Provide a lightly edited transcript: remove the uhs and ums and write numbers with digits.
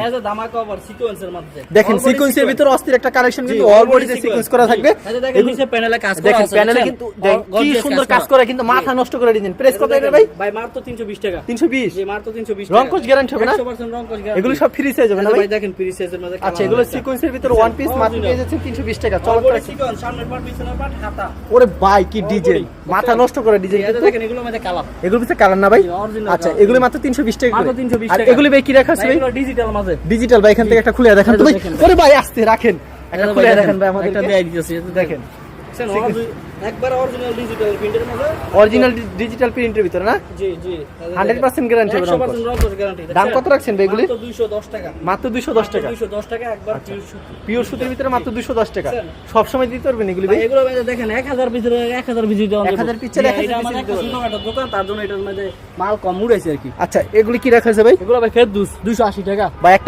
As a ধামাকা offer সিকোয়েন্সের মধ্যে দেখেন সিকোয়েন্সের ভিতরে অস্থির একটা কালেকশন, কিন্তু অল বডিতে সিকোয়েন্স করা থাকবে। দেখেন নিচে প্যানেলে কাজ করা দেখেন আছে, প্যানেলে কিন্তু কি সুন্দর কাজ করা, কিন্তু মাথা নষ্ট করে ডিজাইন। প্রেস কত এটা ভাই? ভাই মাত্র 320 টাকা। 320? জি মাত্র 320 টাকা। রংকশ গ্যারান্টি হবে না? 100% রংকশ গ্যারান্টি। এগুলো সব ফ্রি সাইজ হবে না ভাই? ভাই দেখেন ফ্রি সাইজের মধ্যে। আচ্ছা, এগুলো সিকোয়েন্সের ভিতরে ওয়ান পিস মাত্র পেয়ে যাচ্ছেন 320 টাকা। চল বডি সিকোয়েন্স, সামনের পার্ট পিছনের পার্ট হাতা। ওরে ভাই কি ডিজাইন, মাথা নষ্ট করে ডিজাইন। এটা দেখেন এগুলোর মধ্যে কালার। এগুলো ভিতরে কালার না ভাই? অরিজিনাল। আচ্ছা, এগুলো মাত্র 320 টাকা। মাত্র 320 আর টাকা। এগুলো ভাই কি রাখা আছে ভাই? এগুলো ডিজিটাল মাঝে। ডিজিটাল ভাই, এখান থেকে একটা খুলে দেখেন তো ভাই। ওরে ভাই আস্তে রাখেন, একটা খুলে দেখেন ভাই আমাদের। একটা দেখাই দিতেছি, এটা দেখেন একবার অরিজিনাল ডিজিটাল প্রিন্টের মধ্যে। অরিজিনাল ডিজিটাল প্রিন্টের ভিতরে না? জি জি 100% গ্যারান্টি হবে। 100% রংকশ গ্যারান্টি। দাম কত রাখছেন ভাই এগুলি? মাত্র 210 টাকা। মাত্র 210 টাকা। 210 টাকা একবার পিওর সুতি। পিওর সুতির ভিতরে মাত্র 210 টাকা। সব সময় দিতে পারবেন এগুলি ভাই? এগুলো ভাই দেখেন 1000 ভিতরে 1000 ভিজিট দেওয়া 1000 পিছে 1000 এটা আমাদের একটা ছোটখাটো দোকান, তার জন্য এটার মধ্যে মাল কম উড়াইছে আর কি। আচ্ছা, এগুলি কি রাখা আছে ভাই? এগুলো ভাই ফেরদৌস 280 টাকা। বা একটা